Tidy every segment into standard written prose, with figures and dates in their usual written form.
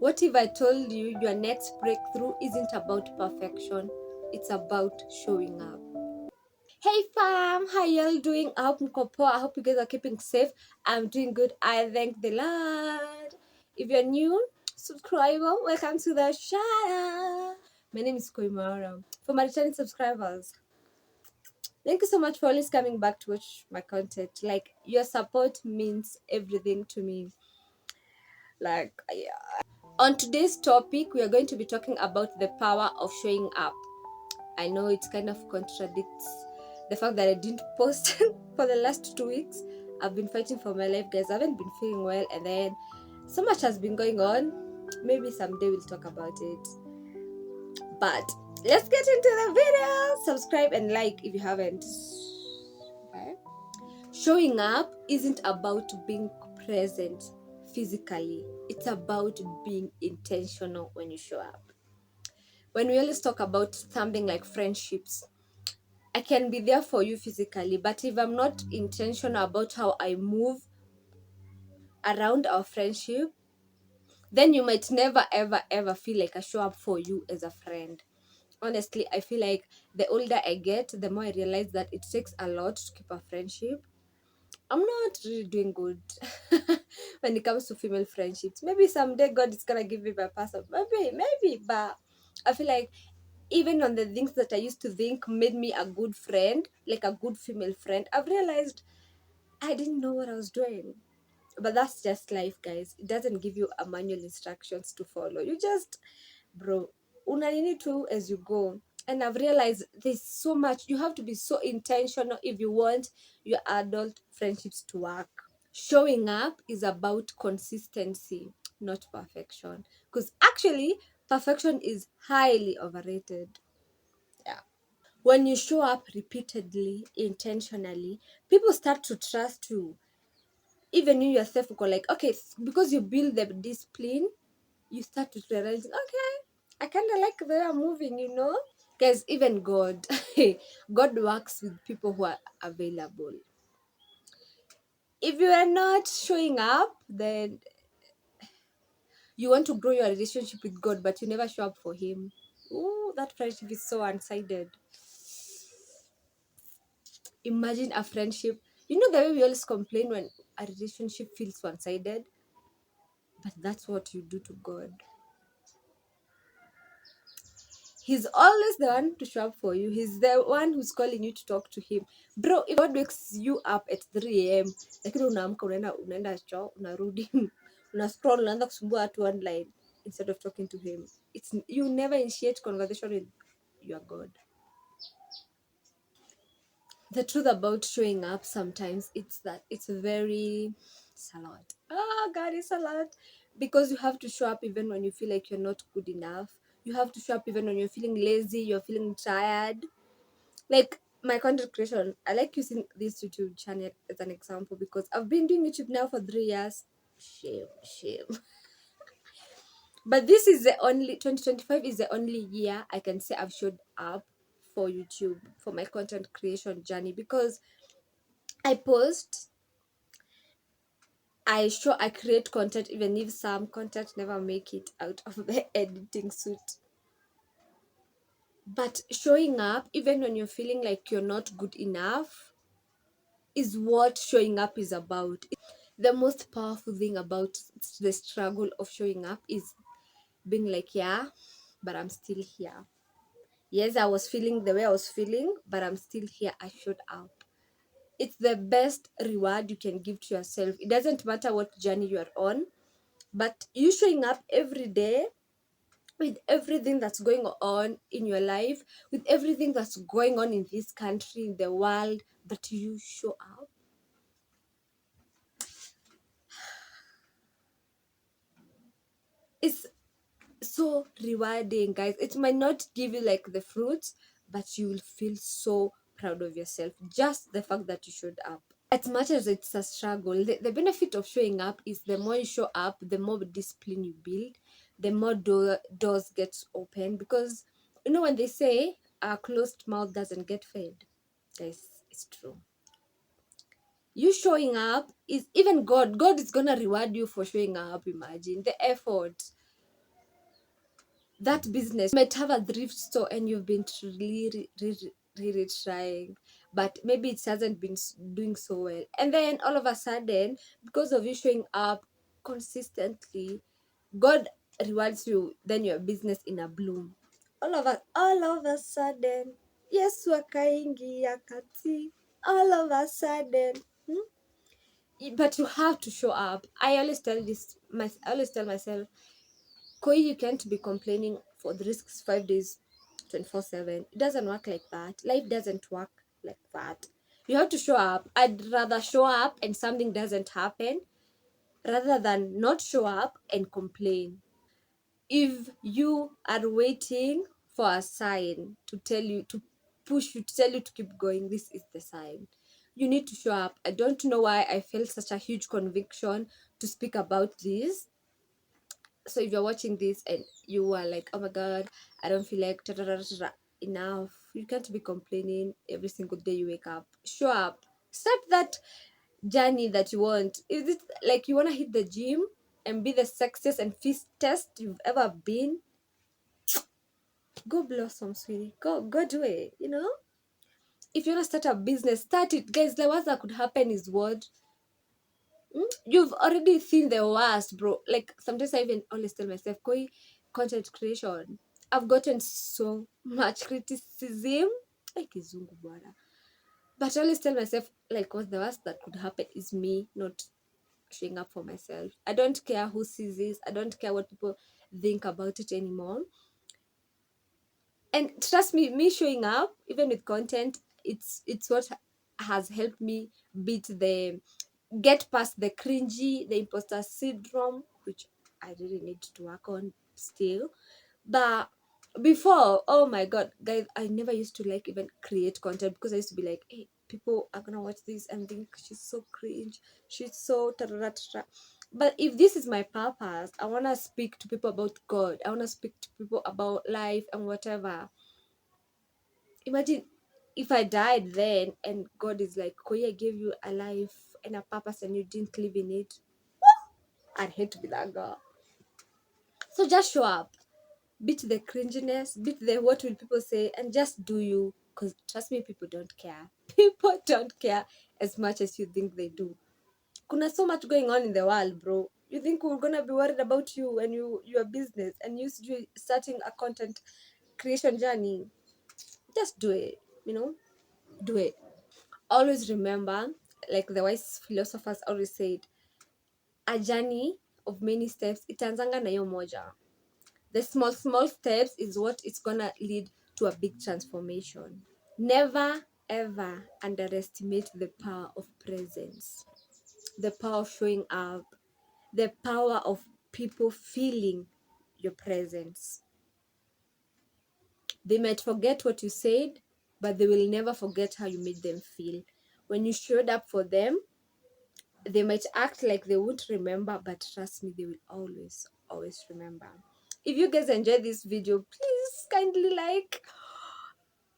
What if I told you your next breakthrough isn't about perfection? It's about showing up. Hey fam, how y'all doing? I hope mko poa. I hope you guys are keeping safe. I'm doing good. I thank the Lord. If you're new, subscriber, welcome to the channel. My name is Koimara. For my returning subscribers, thank you so much for always coming back to watch my content. Like, your support means everything to me. Like, yeah. On today's topic, we are going to be talking about the power of showing up. I know it kind of contradicts the fact that I didn't post for the last 2 weeks. I've been fighting for my life, guys. I haven't been feeling well, and then so much has been going on. Maybe someday we'll talk about it. But let's get into the video. Subscribe and like if you haven't. Okay. Showing up isn't about being present physically, it's about being intentional when you show up. When we always talk about something like friendships, I can be there for you physically, but if I'm not intentional about how I move around our friendship, then you might never ever ever feel like I show up for you as a friend. Honestly, I feel like the older I get, the more I realize that it takes a lot to keep a friendship. I'm not really doing good when it comes to female friendships. Maybe someday God is gonna give me my person. Maybe, but I feel like even on the things that I used to think made me a good friend, like a good female friend, I've realized I didn't know what I was doing. But that's just life, guys. It doesn't give you a manual instructions to follow. You just, bro, unanini tu as you go. And I've realized there's so much. You have to be so intentional if you want your adult friendships to work. Showing up is about consistency, not perfection. Because actually, perfection is highly overrated. Yeah. When you show up repeatedly, intentionally, people start to trust you. Even you yourself go like, okay, because you build the discipline, you start to realize, okay, I kind of like the way I'm moving. Guys, even God, God works with people who are available. If you are not showing up, then you want to grow your relationship with God, but you never show up for Him. Ooh, that friendship is so one-sided. Imagine a friendship. You know the way we always complain when a relationship feels one-sided, but that's what you do to God. He's always the one to show up for you. He's the one who's calling you to talk to him. Bro, if God wakes you up at 3 a.m. lakini unaamka unaenda choo, unarudi, una scroll, unaanza kusumbua watu online instead of talking to him. You never initiate conversation with your God. The truth about showing up sometimes it's a lot. Oh God, it's a lot. Because you have to show up even when you feel like you're not good enough. You have to show up even when you're feeling lazy, you're feeling tired. Like my content creation, I like using this YouTube channel as an example because I've been doing YouTube now for 3 years. Shame. But this is the only 2025 is the only year I can say I've showed up for YouTube for my content creation journey because I post, I create content even if some content never make it out of the editing suite. But showing up even when you're feeling like you're not good enough is what showing up is about. The most powerful thing about the struggle of showing up is being like, yeah, but I'm still here. Yes, I was feeling the way I was feeling, but I'm still here. I showed up. It's the best reward you can give to yourself. It doesn't matter what journey you are on, but you showing up every day with everything that's going on in your life, with everything that's going on in this country, in the world, but you show up. It's so rewarding, guys. It might not give you like the fruits, but you will feel so proud of yourself. Just the fact that you showed up. As much as it's a struggle, the benefit of showing up is the more you show up, the more discipline you build, the more doors gets open. Because when they say a closed mouth doesn't get fed, guys, it's true. You showing up is even God is gonna reward you for showing up. Imagine the effort. that business. You might have a thrift store and you've been really trying, but maybe it hasn't been doing so well. And then all of a sudden, because of you showing up consistently, God rewards you, then your business in a bloom. All of a sudden, Yesu akaingia kati. All of a sudden. But you have to show up. I always tell I always tell myself, Koi, you can't be complaining for the risks 5 days, 24/7. It doesn't work like that. Life doesn't work like that. You have to show up. I'd rather show up and something doesn't happen rather than not show up and complain. If you are waiting for a sign to tell you, to push you, to tell you to keep going, this is the sign. You need to show up. I don't know why I felt such a huge conviction to speak about this. So if you're watching this and you are like, oh my god, I don't feel like enough, you can't be complaining every single day you wake up. Show up. Start that journey that you want. Is it like you want to hit the gym and be the sexiest and fittest you've ever been? Go blossom, sweetie. Go do it, If you want to start a business, start it. Guys, the worst that could happen is what? You've already seen the worst, bro. Like, sometimes I even always tell myself, Koi, content creation, I've gotten so much criticism. Like, kizungu bwana. But I always tell myself, like, what's the worst that could happen is me not showing up for myself. I don't care who sees this. I don't care what people think about it anymore. And trust me showing up even with content, it's what has helped me get past the cringy, the imposter syndrome, which I really need to work on still. But before, oh my god, guys, I never used to like even create content because I used to be like, hey, people are gonna watch this and think she's so cringe, she's so tarara. But if this is my purpose, I want to speak to people about God, I want to speak to people about life and whatever. Imagine if I died then and God is like, Koi, I gave you a life and a purpose and you didn't live in it. I'd hate to be that girl. So just show up. Beat the cringiness, beat the what will people say, and just do you. Because trust me, people don't care. People don't care as much as you think they do. Kuna so much going on in the world, bro. You think we're gonna be worried about you and your business and you starting a content creation journey? Just do it, do it. Always remember, like the wise philosophers always said, a journey of many steps itaanzanga na hiyo moja. The small steps is what is gonna lead to a big transformation. Never ever underestimate the power of presence, the power of showing up, the power of people feeling your presence. They might forget what you said, but they will never forget how you made them feel. When you showed up for them, they might act like they won't remember, but trust me, they will always remember. If you guys enjoyed this video, please kindly like.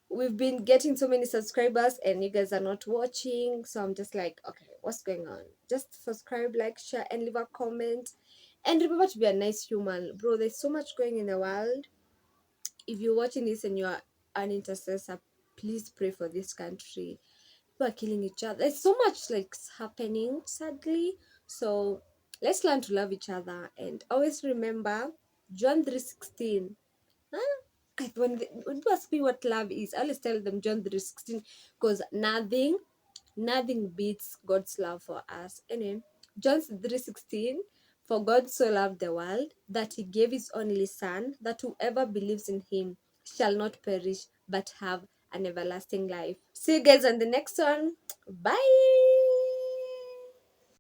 We've been getting so many subscribers and you guys are not watching, so I'm just like, okay, what's going on? Just subscribe, like, share, and leave a comment. And remember to be a nice human, bro. There's so much going in the world. If you're watching this and you're an intercessor, please pray for this country. People are killing each other. There's so much like happening, sadly. So let's learn to love each other and always remember John 3:16. Huh? When people ask me what love is, I always tell them John 3:16 because nothing beats God's love for us. Anyway, John 3:16, for God so loved the world that he gave his only son, that whoever believes in him shall not perish but have an everlasting life. See you guys on the next one. Bye.